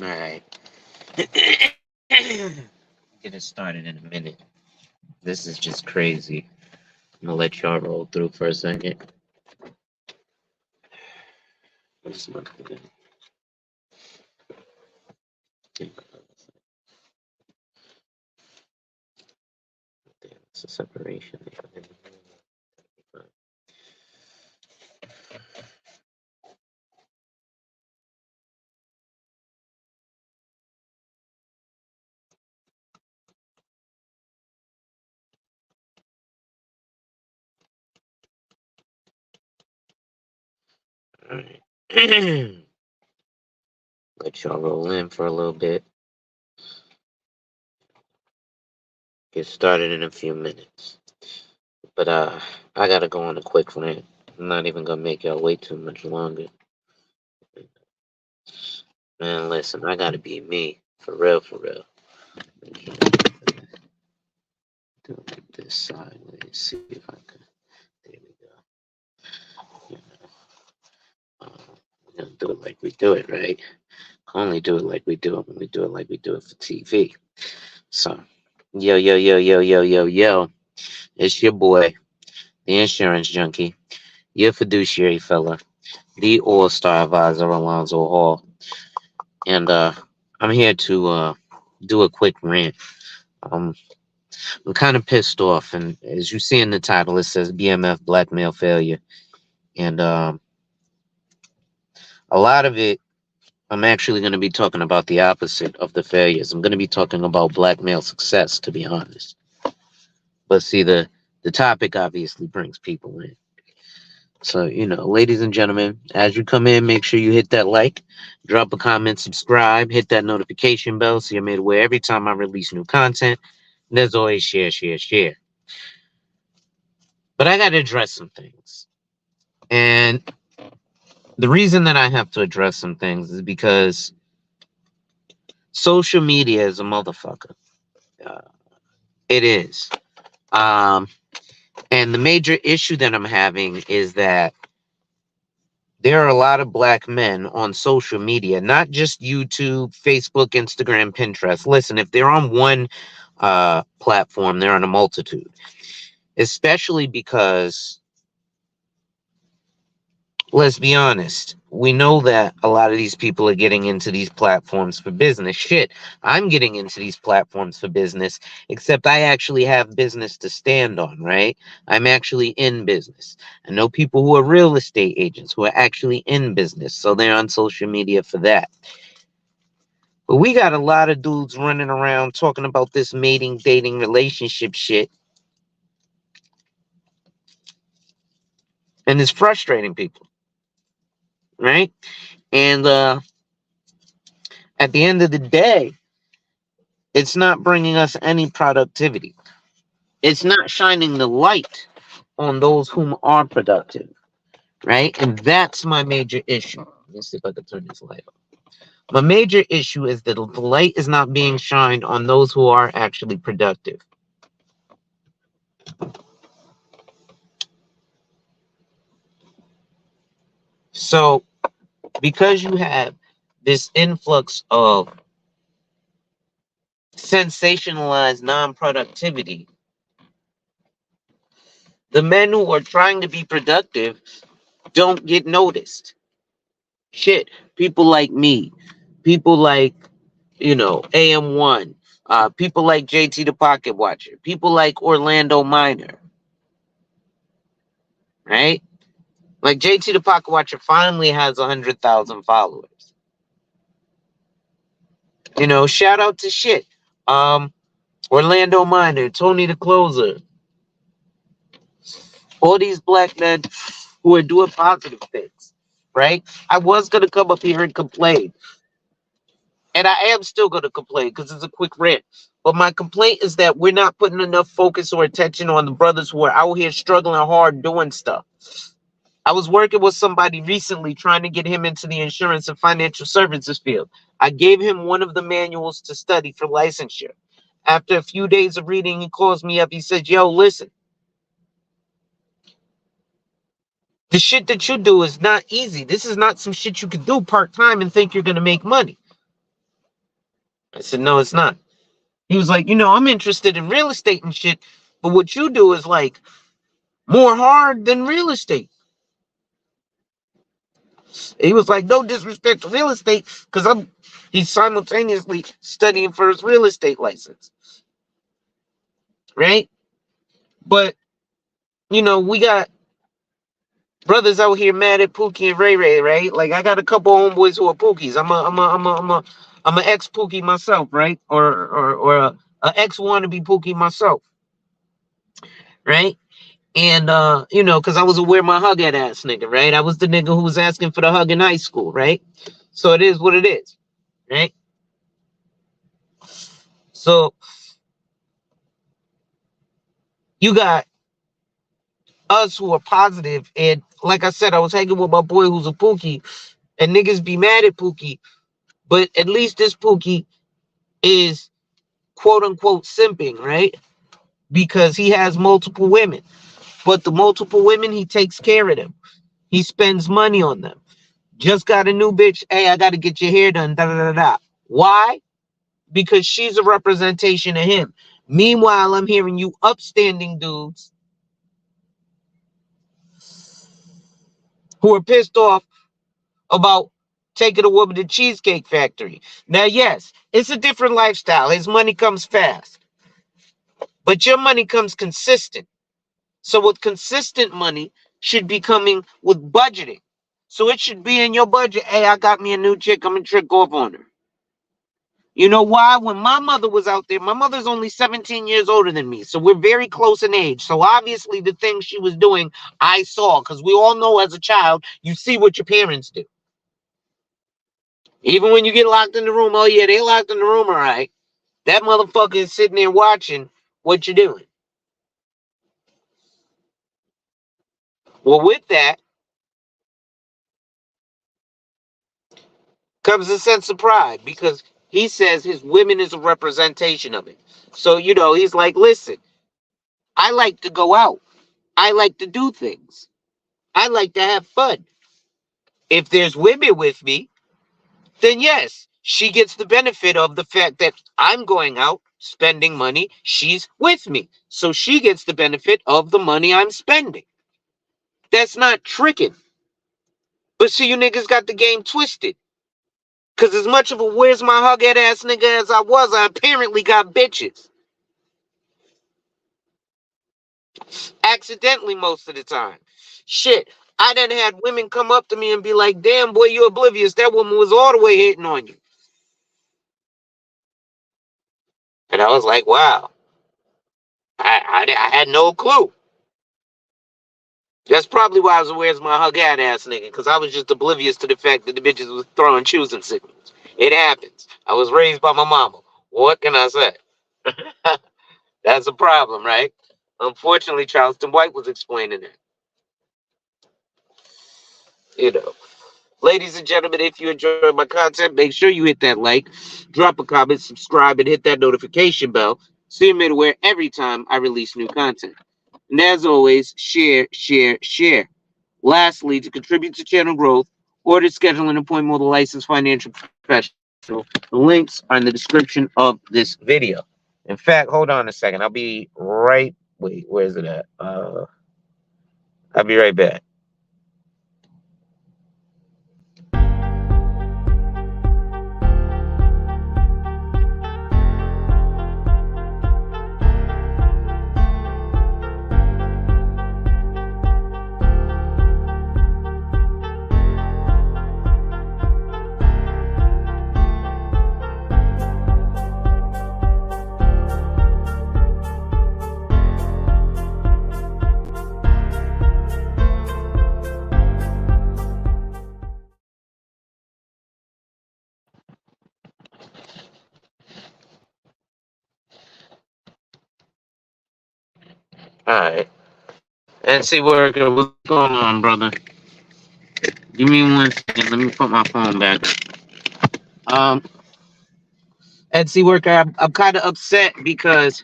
All right. Get it started in a minute. This is just crazy. I'm gonna let y'all roll through for a second. What's my damn, it's a separation. All right. Let y'all roll in for a little bit. Get started in a few minutes. But I gotta go on a quick rant. I'm not even gonna make y'all wait too much longer. Man, listen, I gotta be me. For real, for real. Do this sideways. See if I can. There we go. You we're gonna do it like we do it, right? Only do it like we do it when we do it like we do it for TV. So, yo, yo, yo, yo, yo, yo, yo. It's your boy, the insurance junkie, your fiduciary fella, the all-star advisor Alonzo Hall. And I'm here to do a quick rant. Um, I'm kind of pissed off, and as you see in the title, it says BMF blackmail failure, and a lot of it, I'm actually going to be talking about the opposite of the failures. I'm going to be talking about blackmail success, to be honest. But see, the topic obviously brings people in. So, ladies and gentlemen, as you come in, make sure you hit that like, drop a comment, subscribe, hit that notification bell so you're made aware every time I release new content. And as always, share, share, share. But I got to address some things. And the reason that I have to address some things is because social media is a motherfucker. Uh, it is. Um, and the major issue that I'm having is that there are a lot of black men on social media, not just YouTube, Facebook, Instagram, Pinterest. Listen, if they're on one platform, they're on a multitude, especially because, let's be honest, we know that a lot of these people are getting into these platforms for business. Shit, I'm getting into these platforms for business, except I actually have business to stand on, right? I'm actually in business. I know people who are real estate agents who are actually in business, so they're on social media for that. But we got a lot of dudes running around talking about this mating, dating, relationship shit, and it's frustrating people, right? And at the end of the day, it's not bringing us any productivity. It's not shining the light on those whom are productive, right? And that's my major issue. Let's see if I can turn this light on. My major issue is that the light is not being shined on those who are actually productive. So, because you have this influx of sensationalized non-productivity, the men who are trying to be productive don't get noticed. Shit, people like me, people like, AM1, people like JT the Pocket Watcher, people like Orlando Minor, right? Like JT the Pocket Watcher finally has 100,000 followers. Shout out to shit. Orlando Minor, Tony the Closer, all these black men who are doing positive things, right? I was gonna come up here and complain, and I am still gonna complain because it's a quick rant. But my complaint is that we're not putting enough focus or attention on the brothers who are out here struggling hard doing stuff. I was working with somebody recently trying to get him into the insurance and financial services field. I gave him one of the manuals to study for licensure. After a few days of reading, he calls me up. He says, "Yo, listen, the shit that you do is not easy. This is not some shit you can do part time and think you're going to make money. I said, no, it's not. He was like, I'm interested in real estate and shit, but what you do is like more hard than real estate. He was like, no disrespect to real estate, because he's simultaneously studying for his real estate license. Right? But, we got brothers out here mad at Pookie and Ray Ray, right? Like I got a couple homeboys who are Pookies. I'm a ex Pookie myself, right? Or a ex wannabe Pookie myself, right? And because I was a wear my hug at ass nigga, right? I was the nigga who was asking for the hug in high school, right? So it is what it is, right? So you got us who are positive, and like I said, I was hanging with my boy who's a Pookie, and niggas be mad at Pookie, but at least this Pookie is quote unquote simping, right? Because he has multiple women, but the multiple women, he takes care of them. He spends money on them. Just got a new bitch. Hey, I got to get your hair done. Da, da, da, da. Why? Because she's a representation of him. Meanwhile, I'm hearing you upstanding dudes who are pissed off about taking a woman to Cheesecake Factory. Now, yes, it's a different lifestyle. His money comes fast, but your money comes consistent. So with consistent money should be coming with budgeting. So it should be in your budget. Hey, I got me a new chick. I'm going to trick off on her. You know why? When my mother was out there, my mother's only 17 years older than me. So we're very close in age. So obviously the things she was doing, I saw. Because we all know as a child, you see what your parents do. Even when you get locked in the room, oh yeah, they locked in the room, all right. That motherfucker is sitting there watching what you're doing. Well, with that comes a sense of pride because he says his women is a representation of it. So, he's like, listen, I like to go out. I like to do things. I like to have fun. If there's women with me, then yes, she gets the benefit of the fact that I'm going out, spending money. She's with me. So she gets the benefit of the money I'm spending. That's not tricking. But see, you niggas got the game twisted. Because as much of a where's my hug at ass nigga as I was, I apparently got bitches. Accidentally most of the time. Shit, I done had women come up to me and be like, damn, boy, you oblivious. That woman was all the way hitting on you. And I was like, wow. I had no clue. That's probably why I was where's my hug at ass nigga. Because I was just oblivious to the fact that the bitches was throwing choosing signals. It happens. I was raised by my mama. What can I say? That's a problem, right? Unfortunately, Charleston White was explaining it. You know. Ladies and gentlemen, if you enjoy my content, make sure you hit that like, drop a comment, subscribe, and hit that notification bell so you're made aware every time I release new content. And as always, share, share, share. Lastly, to contribute to channel growth or to schedule an appointment with a licensed financial professional, the links are in the description of this video. In fact, hold on a second. I'll be right. Wait, where's it at? I'll be right back. All right. And see, worker, what's going on, brother? Give me 1 second. Let me put my phone back. Um, Etsy worker, I'm kind of upset because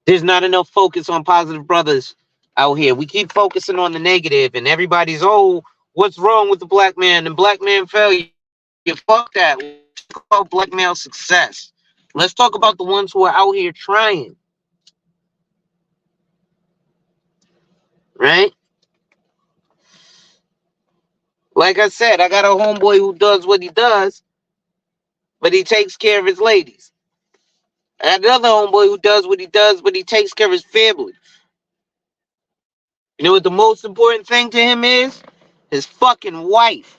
there's not enough focus on positive brothers out here. We keep focusing on the negative, and everybody's, oh, what's wrong with the black man and black man failure? fuck that. Let's talk about black male success. Let's talk about the ones who are out here trying, right? Like I said, I got a homeboy who does what he does, but he takes care of his ladies. I got another homeboy who does what he does, but he takes care of his family. You know what the most important thing to him is? His fucking wife.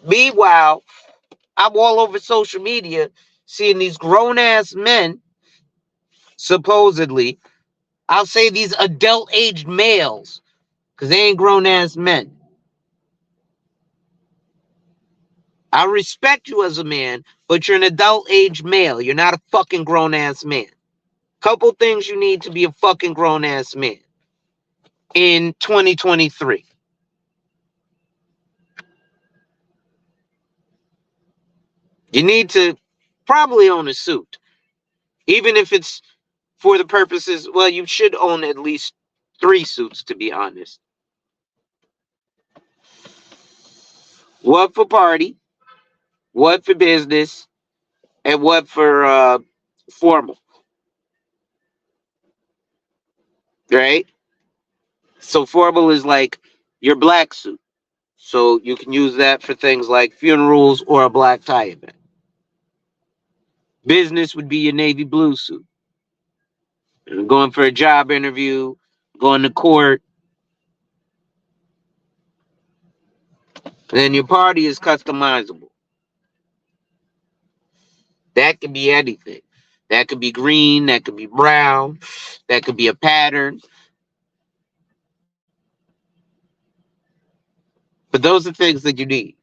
Meanwhile, I'm all over social media seeing these grown ass men, supposedly, I'll say these adult aged males, because they ain't grown ass men. I respect you as a man, but you're an adult age male. You're not a fucking grown ass man. Couple things you need to be a fucking grown ass man in 2023. You need to probably own a suit, even if it's for the purposes. Well, you should own at least 3 suits, to be honest. One for party, one for business, and one for formal, right? So formal is like your black suit. So you can use that for things like funerals or a black tie event. Business would be your navy blue suit. Going for a job interview, going to court. And then your party is customizable. That could be anything. That could be green, that could be brown, that could be a pattern. But those are things that you need.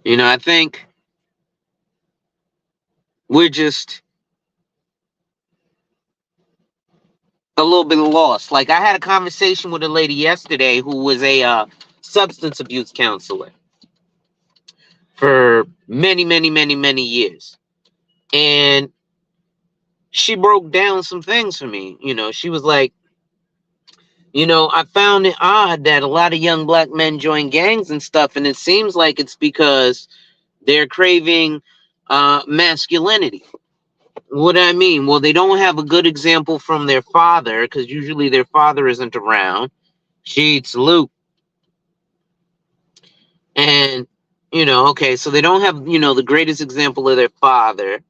I think we're just a little bit lost. Like I had a conversation with a lady yesterday who was a substance abuse counselor for many, many, many, many years. And she broke down some things for me. She was like, I found it odd that a lot of young black men join gangs and stuff, and it seems like it's because they're craving masculinity. What do I mean? Well, they don't have a good example from their father, because usually their father isn't around. She eats Luke. And, okay, so they don't have, the greatest example of their father.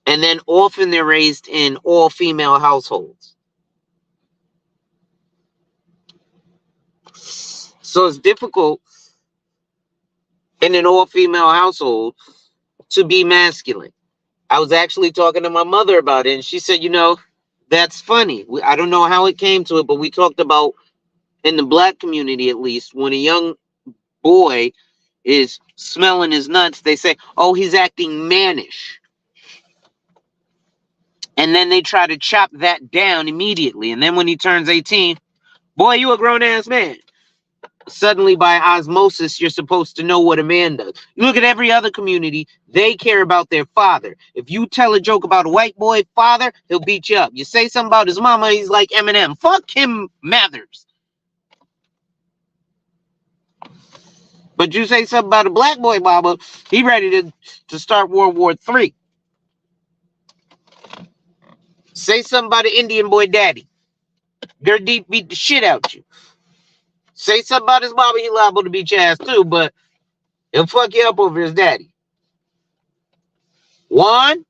And then often they're raised in all female households. So it's difficult in an all female household to be masculine. I was actually talking to my mother about it, and she said, that's funny. I don't know how it came to it, but we talked about in the black community, at least, when a young boy is smelling his nuts, they say, oh, he's acting mannish. And then they try to chop that down immediately. And then when he turns 18, boy, you a grown ass man. Suddenly, by osmosis, you're supposed to know what a man does. You look at every other community, they care about their father. If you tell a joke about a white boy father, he'll beat you up. You say something about his mama, he's like Eminem. Fuck him, Mathers. But you say something about a black boy mama, he ready to start World War III. Say something about an Indian boy daddy. Gurdeep beat the shit out you. Say something about his mama, he liable to beat your ass too, but he'll fuck you up over his daddy. Juan,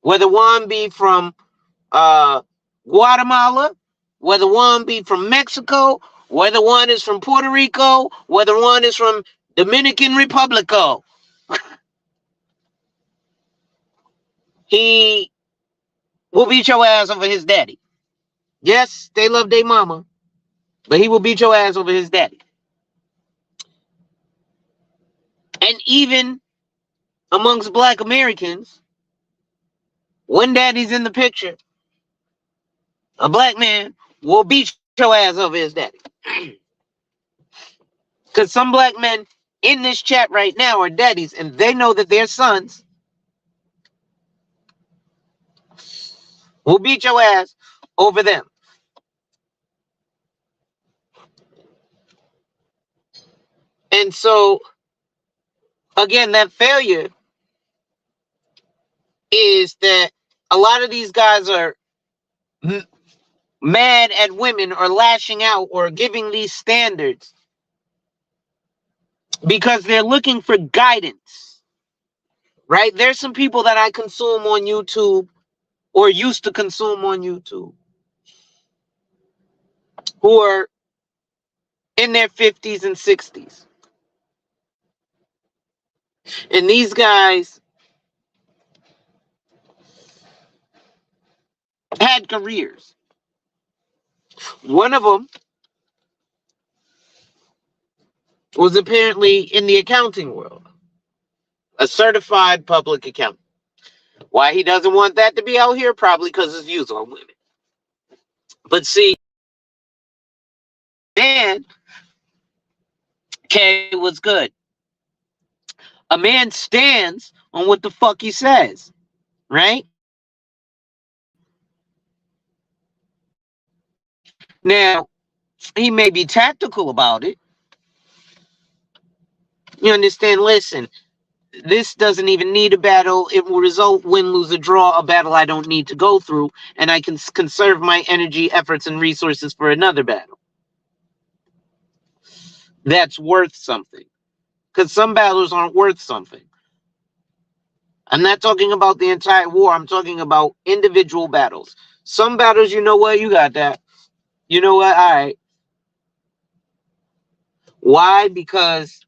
whether Juan be from Guatemala, whether one be from Mexico, whether one is from Puerto Rico, whether one is from Dominican Republico, he will beat your ass over his daddy. Yes, they love their mama, but he will beat your ass over his daddy. And even amongst black Americans, when daddy's in the picture, a black man will beat your ass over his daddy. Because some black men in this chat right now are daddies, and they know that their sons will beat your ass over them. And so, again, that failure is that a lot of these guys are mad at women or lashing out or giving these standards because they're looking for guidance, right? There's some people that I consume on YouTube or used to consume on YouTube who are in their 50s and 60s. And these guys had careers. One of them was apparently in the accounting world, a certified public accountant. Why he doesn't want that to be out here? Probably because his views on women. But see, man, okay, was good. A man stands on what the fuck he says, right? Now, he may be tactical about it. You understand? Listen, this doesn't even need a battle. It will result, win, lose, or draw, a battle I don't need to go through, and I can conserve my energy, efforts, and resources for another battle that's worth something. Because some battles aren't worth something. I'm not talking about the entire war. I'm talking about individual battles. Some battles, you know what? You got that. You know what? All right. Why? Because,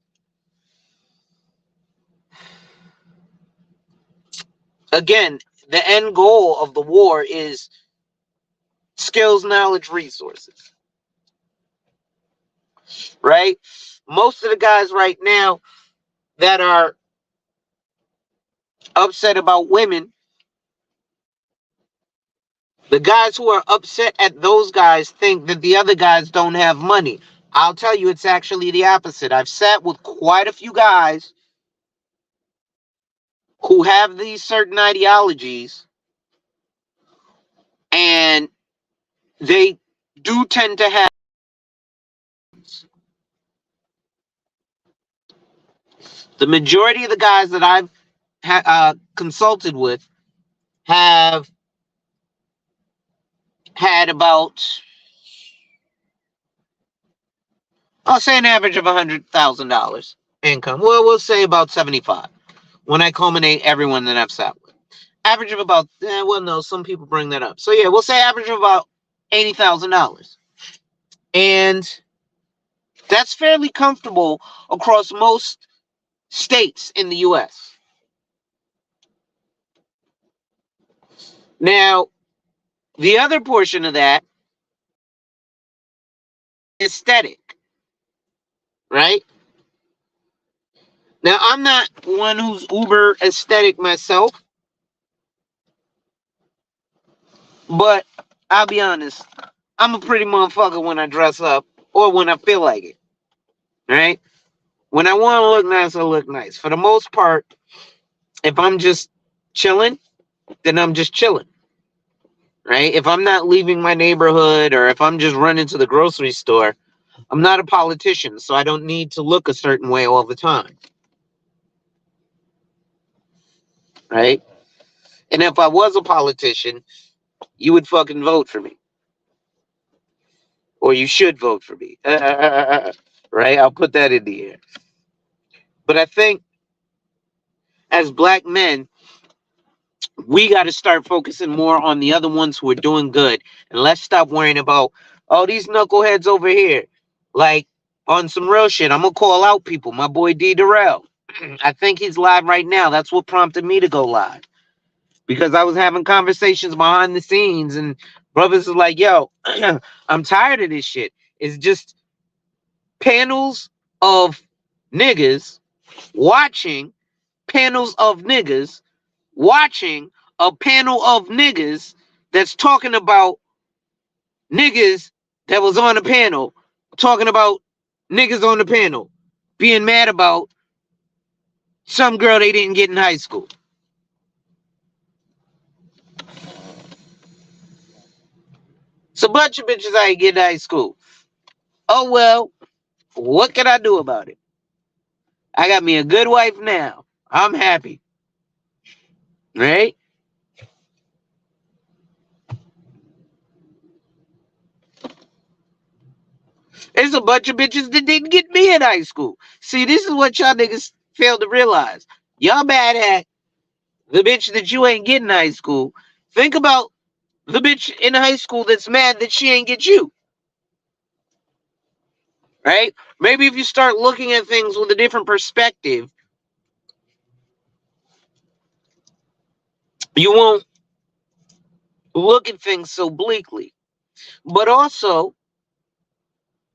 again, the end goal of the war is skills, knowledge, resources. Right? Most of the guys right now that are upset about women, the guys who are upset at those guys think that the other guys don't have money. I'll tell you, it's actually the opposite. I've sat with quite a few guys who have these certain ideologies, and they do tend to have the majority of the guys that I've consulted with have had about, I'll say, an average of $100,000 income. Well, we'll say about 75 when I culminate everyone that I've sat with. Average of about, well, no, some people bring that up. So yeah, we'll say average of about $80,000. And that's fairly comfortable across most states in the U.S. Now, the other portion of that, aesthetic, right? Now, I'm not one who's uber aesthetic myself, but I'll be honest, I'm a pretty motherfucker when I dress up or when I feel like it, right? When I want to look nice, I look nice. For the most part, if I'm just chilling, then I'm just chilling, right? If I'm not leaving my neighborhood or if I'm just running to the grocery store, I'm not a politician, so I don't need to look a certain way all the time, right? And if I was a politician, you would fucking vote for me. Or you should vote for me. Right? I'll put that in the air. But I think as black men, we got to start focusing more on the other ones who are doing good. And let's stop worrying about, oh, these knuckleheads over here. Like, on some real shit, I'm going to call out people. My boy D. Durrell. I think he's live right now. That's what prompted me to go live. Because I was having conversations behind the scenes, and brothers are like, yo, I'm tired of this shit. It's just panels of niggas watching panels of niggas watching a panel of niggas that's talking about niggas that was on the panel, talking about niggas on the panel being mad about some girl they didn't get in high school. It's a bunch of bitches I didn't get in high school. Oh well, what can I do about it? I got me a good wife now. I'm happy. Right? There's a bunch of bitches that didn't get me in high school. See, this is what y'all niggas fail to realize. Y'all mad at the bitch that you ain't getting in high school. Think about the bitch in high school that's mad that she ain't get you. Right? Maybe if you start looking at things with a different perspective, you won't look at things so bleakly. But also,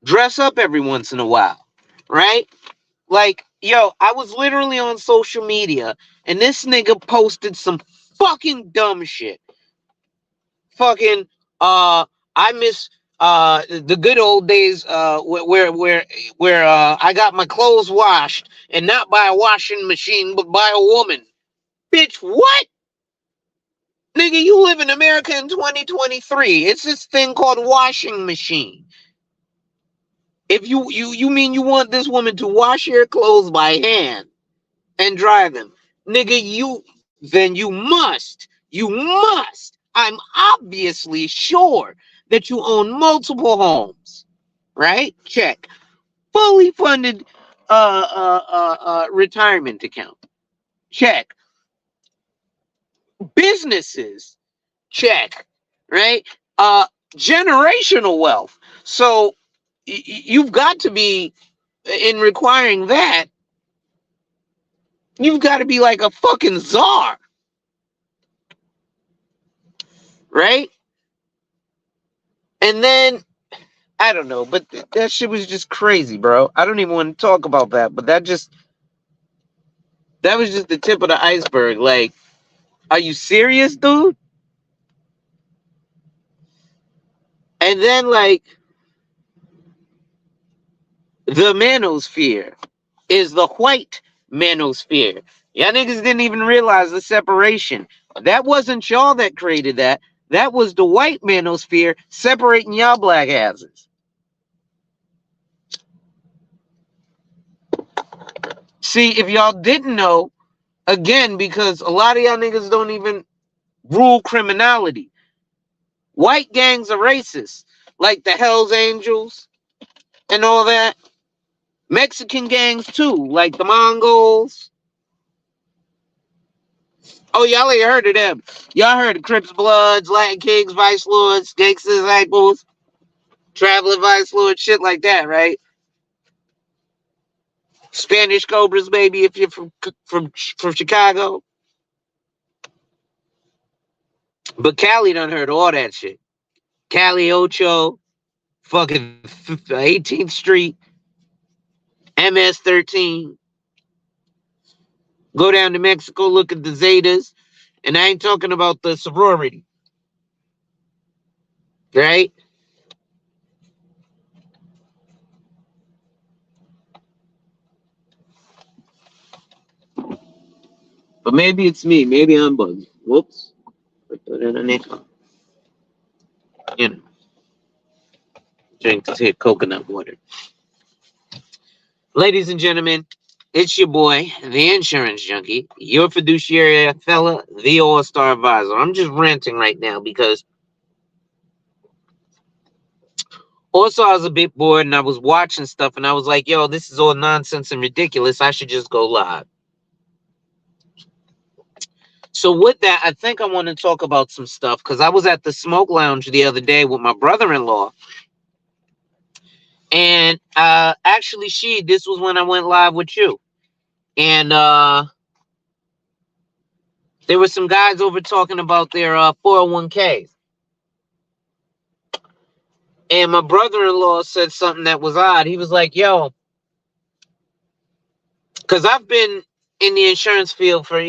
dress up every once in a while. Right? Like, yo, I was literally on social media and this nigga posted some fucking dumb shit. Fucking I miss the good old days where I got my clothes washed and not by a washing machine but by a woman. Bitch, what? Nigga, you live in America in 2023. It's this thing called washing machine. If you mean you want this woman to wash your clothes by hand and dry them, nigga, you must. I'm obviously sure that you own multiple homes, right? Check. Fully funded retirement account. Check. Businesses. Check. Right? Generational wealth. So you've got to be, in requiring that, you've got to be like a fucking czar, right? And then I don't know, but that shit was just crazy, bro. I don't even want to talk about that, but that was just the tip of the iceberg. Like, are you serious, dude? And then like the manosphere is the white manosphere. Y'all niggas didn't even realize the separation. That wasn't y'all that created that. That was the white manosphere separating y'all black asses. See, if y'all didn't know, again, because a lot of y'all niggas don't even rule criminality. White gangs are racist, like the Hells Angels and all that. Mexican gangs too, like the Mongols. Oh, y'all ain't heard of them. Y'all heard of Crips, Bloods, Latin Kings, Vice Lords, Gangsters, Apples, Traveling Vice Lords, shit like that, right? Spanish Cobras, maybe, if you're from Chicago. But Cali done heard all that shit. Cali Ocho, fucking 18th Street, MS-13. Go down to Mexico, look at the Zetas. And I ain't talking about the sorority. Right? But maybe it's me. Maybe I'm bugged. Whoops. Put that in a nickel. You know, drink this here coconut water. Ladies and gentlemen, it's your boy, the insurance junkie, your fiduciary fella, the all-star advisor. I'm just ranting right now because also I was a bit bored and I was watching stuff and I was like, yo, this is all nonsense and ridiculous. I should just go live. So with that, I think I want to talk about some stuff because I was at the smoke lounge the other day with my brother-in-law. And actually, this was when I went live with you. And there were some guys over talking about their 401ks. And my brother-in-law said something that was odd. He was like, yo, because I've been in the insurance field for,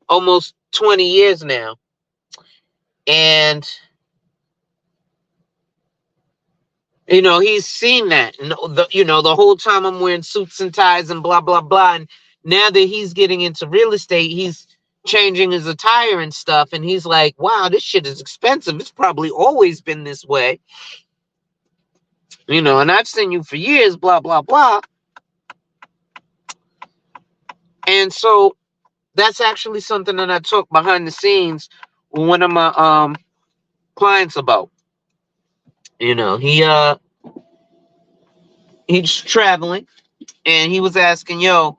almost 20 years now. And, he's seen that. And, the whole time I'm wearing suits and ties and blah, blah, blah. And now that he's getting into real estate, he's changing his attire and stuff. And he's like, wow, this shit is expensive. It's probably always been this way. And I've seen you for years, blah, blah, blah. And so that's actually something that I talk behind the scenes with one of my clients about. You know, he's traveling and he was asking, yo,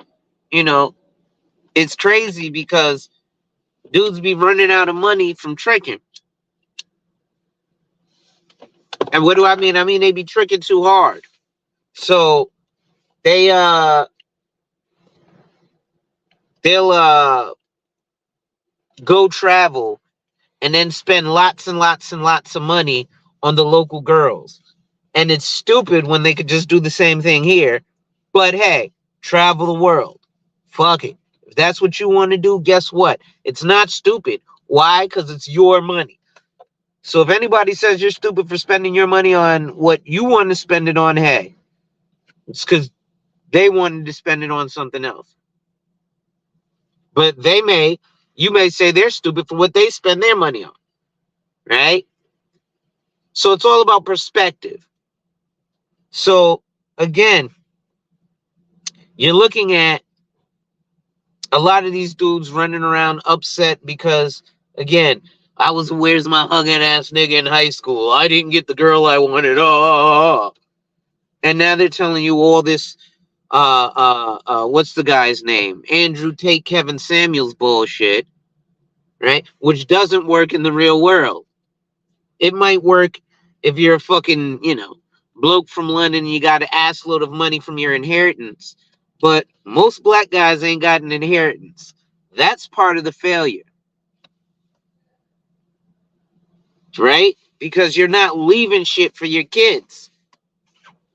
you know, it's crazy because dudes be running out of money from tricking. And what do I mean? I mean they be tricking too hard. So they they'll go travel and then spend lots and lots and lots of money on the local girls. And it's stupid when they could just do the same thing here. But hey, travel the world. Fuck it. If that's what you want to do, guess what? It's not stupid. Why? Because it's your money. So if anybody says you're stupid for spending your money on what you want to spend it on, hey, it's because they wanted to spend it on something else. But you may say they're stupid for what they spend their money on, right? So it's all about perspective. So again, you're looking at a lot of these dudes running around upset because, again, I was where's my hugging ass nigga in high school. I didn't get the girl I wanted. Oh. And now they're telling you all this, what's the guy's name? Andrew Tate, Kevin Samuels bullshit, right? Which doesn't work in the real world. It might work if you're a fucking, bloke from London and you got an assload of money from your inheritance. But most black guys ain't got an inheritance. That's part of the failure, right? Because you're not leaving shit for your kids,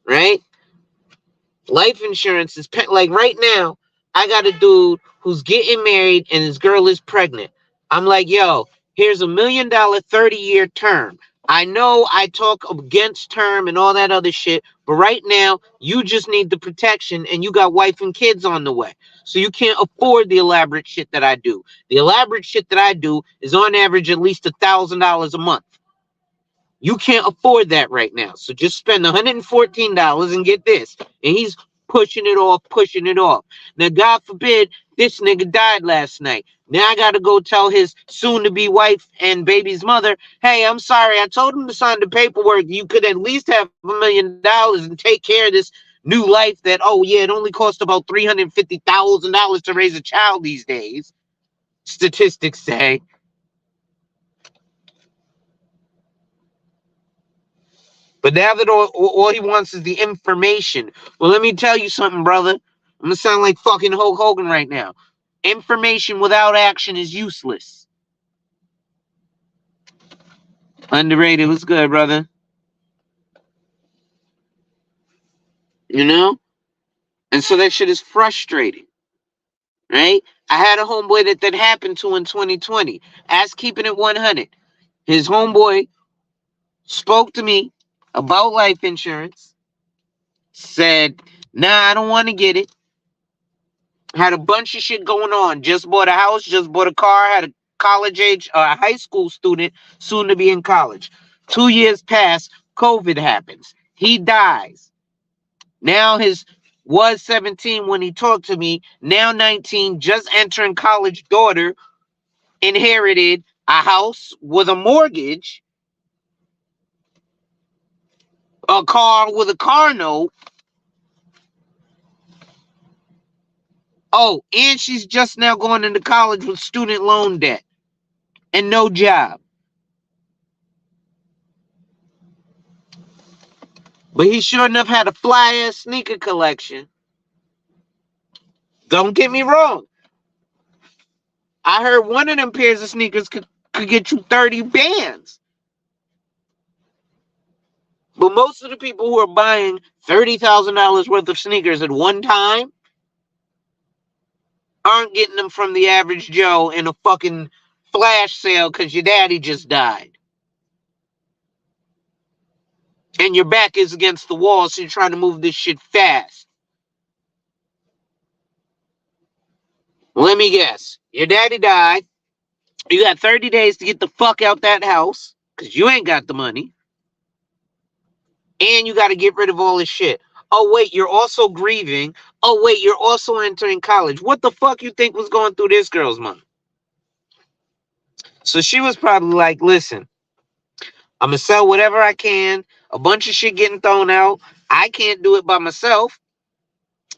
right? Life insurance is like right now. I got a dude who's getting married and his girl is pregnant. I'm like, yo, here's $1 million 30-year term. I know I talk against term and all that other shit, but right now you just need the protection and you got wife and kids on the way. So you can't afford the elaborate shit that I do. The elaborate shit that I do is on average at least $1,000 a month. You can't afford that right now. So just spend $114 and get this. And he's pushing it off, pushing it off. Now, God forbid, this nigga died last night. Now I got to go tell his soon-to-be wife and baby's mother, hey, I'm sorry. I told him to sign the paperwork. You could at least have $1 million and take care of this new life that, oh, yeah, it only costs about $350,000 to raise a child these days. Statistics say. But now that all he wants is the information. Well, let me tell you something, brother. I'm going to sound like fucking Hulk Hogan right now. Information without action is useless. Underrated. What's good, brother? You know? And so that shit is frustrating. Right? I had a homeboy that happened to in 2020. As keeping it 100. His homeboy spoke to me about life insurance. Said, nah, I don't want to get it. Had a bunch of shit going on. Just bought a house, just bought a car, had a college age, a high school student, soon to be in college. 2 years pass, COVID happens. He dies. Now his was 17 when he talked to me, now 19, just entering college daughter, inherited a house with a mortgage, a car with a car note. Oh, and she's just now going into college with student loan debt and no job. But he sure enough had a fly-ass sneaker collection. Don't get me wrong. I heard one of them pairs of sneakers could get you 30 bands. But most of the people who are buying $30,000 worth of sneakers at one time aren't getting them from the average Joe in a fucking flash sale because your daddy just died. And your back is against the wall, so you're trying to move this shit fast. Let me guess. Your daddy died. You got 30 days to get the fuck out that house because you ain't got the money. And you got to get rid of all this shit. Oh, wait, you're also grieving Oh wait, you're also entering college. What the fuck you think was going through this girl's mind? So she was probably like, listen, I'm gonna sell whatever I can. A bunch of shit getting thrown out. I can't do it by myself.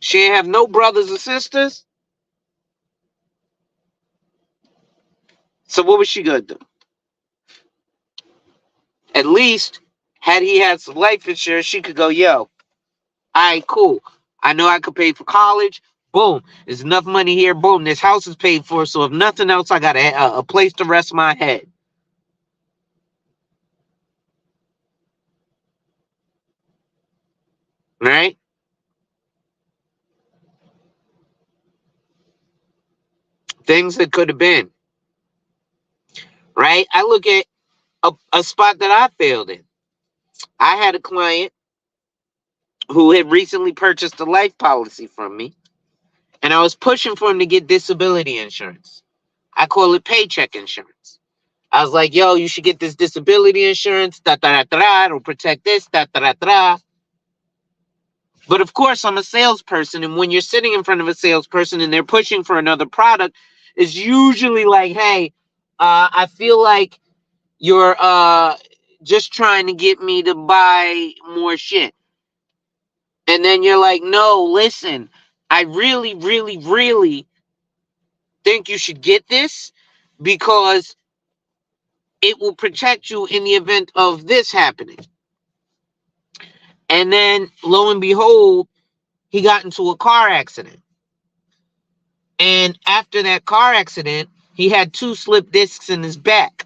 She ain't have no brothers or sisters. So what was she gonna do? At least, had he had some life insurance, she could go, yo, all right, cool. I know I could pay for college. Boom. There's enough money here. Boom. This house is paid for. So if nothing else, I got a place to rest my head. Right? Things that could have been. Right? I look at a spot that I failed in. I had a client who had recently purchased a life policy from me, and I was pushing for him to get disability insurance. I call it paycheck insurance. I was like, yo, you should get this disability insurance, da da da da, it'll protect this, da da da da. But of course, I'm a salesperson, and when you're sitting in front of a salesperson and they're pushing for another product, it's usually like, hey, I feel like you're just trying to get me to buy more shit. And then you're like, no, listen, I really, really, really think you should get this because it will protect you in the event of this happening. And then lo and behold, he got into a car accident. And after that car accident, he had 2 slip discs in his back.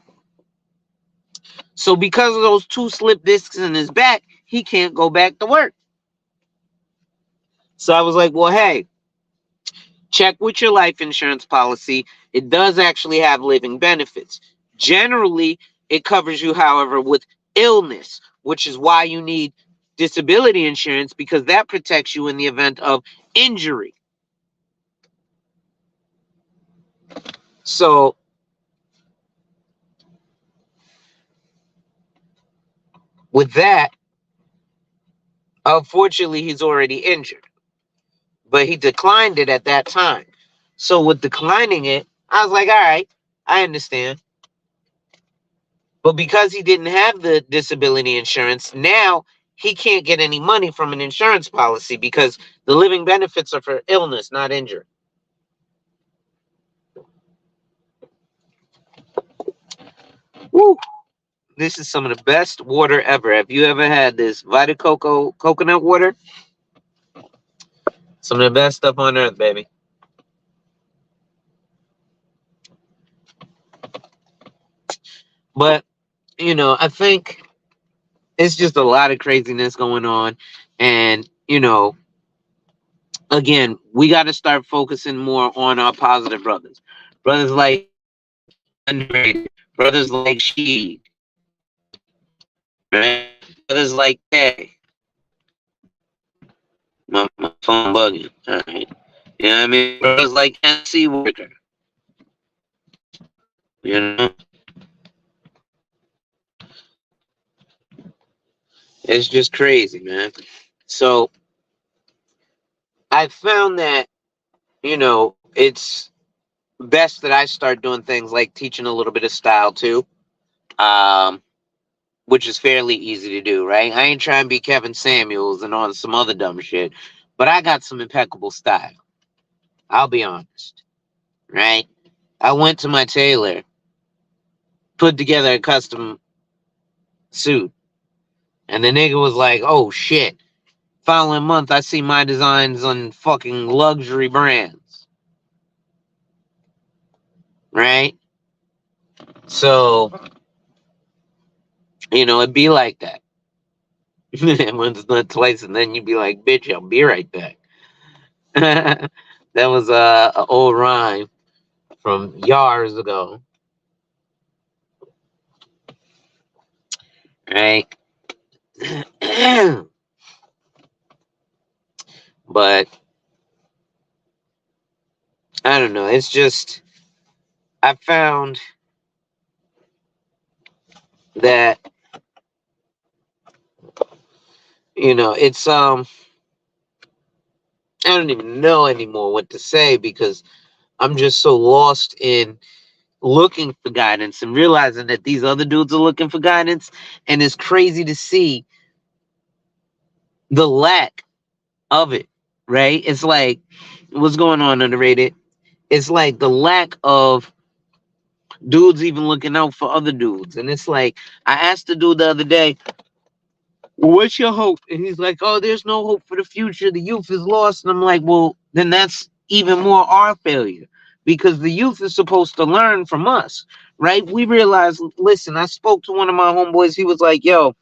So because of those 2 slip discs in his back, he can't go back to work. So I was like, well, hey, check with your life insurance policy. It does actually have living benefits. Generally, it covers you, however, with illness, which is why you need disability insurance because that protects you in the event of injury. So with that, unfortunately, he's already injured, but he declined it at that time. So with declining it, I was like, all right, I understand. But because he didn't have the disability insurance, now he can't get any money from an insurance policy because the living benefits are for illness, not injury. Woo! This is some of the best water ever. Have you ever had this Vita Coco coconut water? Some of the best stuff on earth, baby. But, I think it's just a lot of craziness going on. And, again, we got to start focusing more on our positive brothers. Brothers like underrated. Brothers like She, right? Brothers like Tay. My phone bugging. All right. You know what I mean? Brothers like NC Worker. You know? It's just crazy, man. So I found that, it's best that I start doing things like teaching a little bit of style too. Um, which is fairly easy to do, right? I ain't trying to be Kevin Samuels and on some other dumb shit, but I got some impeccable style. I'll be honest, right? I went to my tailor, put together a custom suit, and the nigga was like, oh shit. Following month, I see my designs on fucking luxury brands, right? So, it'd be like that. Once, not twice, and then you'd be like, bitch, I'll be right back. That was a old rhyme from years ago, right? But I don't know. It's just I found that it's I don't even know anymore what to say because I'm just so lost in looking for guidance and realizing that these other dudes are looking for guidance. And it's crazy to see the lack of it, right? It's like, what's going on, underrated? It's like the lack of dudes even looking out for other dudes. And it's like, I asked the dude the other day, well, what's your hope? And he's like, oh, there's no hope for the future. The youth is lost. And I'm like, well, then that's even more our failure because the youth is supposed to learn from us, right? We realize, listen, I spoke to one of my homeboys. He was like, yo,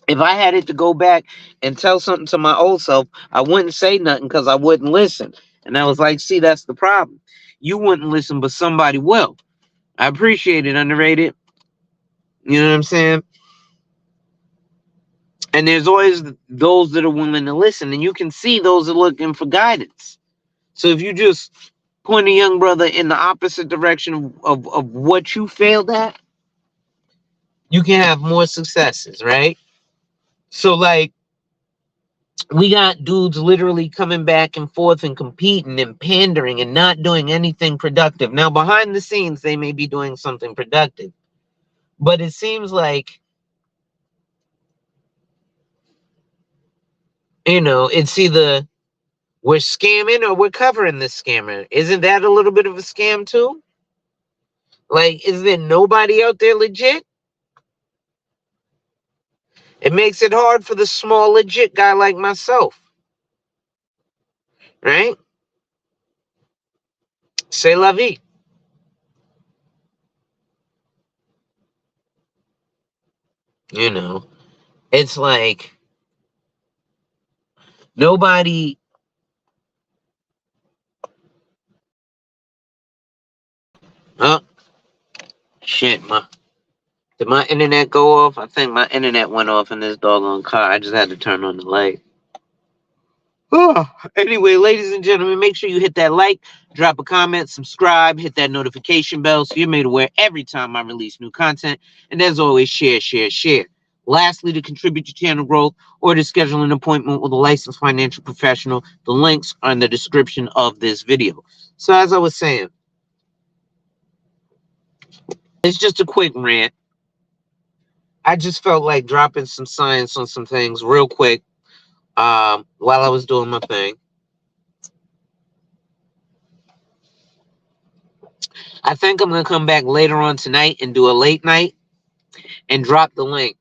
if I had it to go back and tell something to my old self, I wouldn't say nothing because I wouldn't listen. And I was like, see, that's the problem. You wouldn't listen, but somebody will. I appreciate it, underrated. You know what I'm saying? And there's always those that are willing to listen, and you can see those that are looking for guidance. So if you just point a young brother in the opposite direction of what you failed at, you can have more successes, right? So like we got dudes literally coming back and forth and competing and pandering and not doing anything productive. Now behind the scenes, they may be doing something productive, but it seems like, it's either we're scamming or we're covering this scammer. Isn't that a little bit of a scam too? Like, is there nobody out there legit? It makes it hard for the small legit guy like myself, right? C'est la vie. You know, it's like nobody. Oh shit, did my internet go off? I think my internet went off in this doggone car. I just had to turn on the light. Oh, anyway, ladies and gentlemen, make sure you hit that like, drop a comment, subscribe, hit that notification bell so you're made aware every time I release new content. And as always, share, share, share. Lastly, to contribute to channel growth or to schedule an appointment with a licensed financial professional, the links are in the description of this video. So as I was saying, it's just a quick rant. I just felt like dropping some science on some things real quick while I was doing my thing. I think I'm going to come back later on tonight and do a late night and drop the link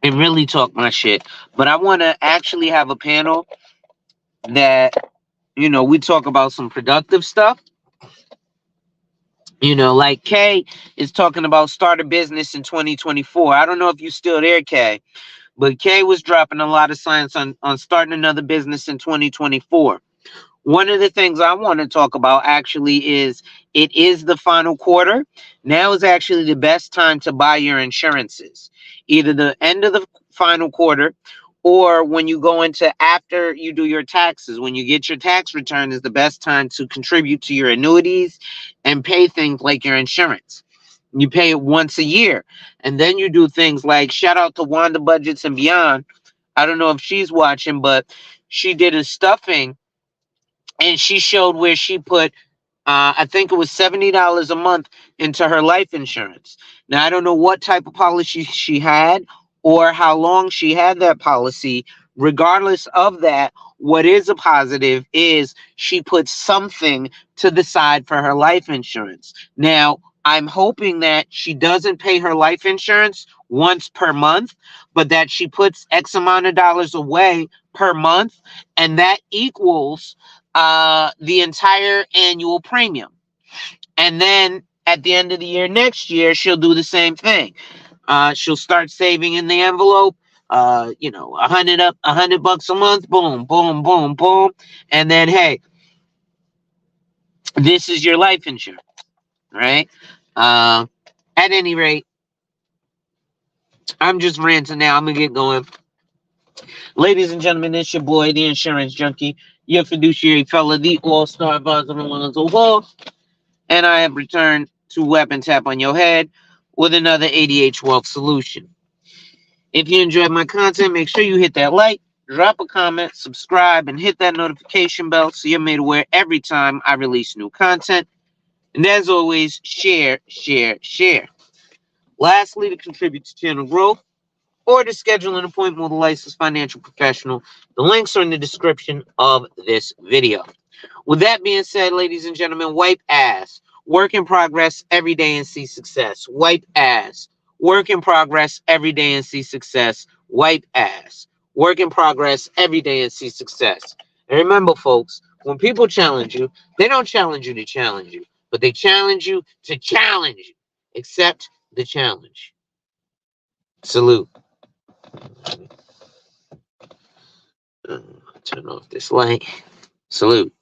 and really talk my shit. But I want to actually have a panel that, we talk about some productive stuff. Like Kay is talking about start a business in 2024. I don't know if you're still there, Kay, but Kay was dropping a lot of science on starting another business in 2024. One of the things I want to talk about actually is it is the final quarter. Now is actually the best time to buy your insurances. Either the end of the final quarter or when you go into after you do your taxes. When you get your tax return is the best time to contribute to your annuities and pay things like your insurance. You pay it once a year. And then you do things like shout out to Wanda Budgets and Beyond. I don't know if she's watching, but she did a stuffing and she showed where she put I think it was $70 a month into her life insurance. Now I don't know what type of policy she had or how long she had that policy. Regardless of that, what is a positive is she put something to the side for her life insurance. Now I'm hoping that she doesn't pay her life insurance once per month, but that she puts X amount of dollars away per month, and that equals the entire annual premium. And then at the end of the year next year, she'll do the same thing. She'll start saving in the envelope. $100 a month, boom, boom, boom, boom. And then, hey, this is your life insurance, right? At any rate, I'm just ranting now. I'm going to get going. Ladies and gentlemen, it's your boy, the insurance junkie, your fiduciary fella, the all-star advisor on Lonzo Ball. And I have returned to Weapon Tap on Your Head with another ADH Wealth solution. If you enjoyed my content, make sure you hit that like, drop a comment, subscribe, and hit that notification bell so you're made aware every time I release new content. And as always, share, share, share. Lastly, to contribute to channel growth or to schedule an appointment with a licensed financial professional, the links are in the description of this video. With that being said, ladies and gentlemen, wipe ass. Work in progress every day and see success. Wipe ass. Work in progress every day and see success. Wipe ass. Work in progress every day and see success. And remember, folks, when people challenge you, they don't challenge you to challenge you, but they challenge you to challenge you. Accept the challenge. Salute. Turn off this light. Salute.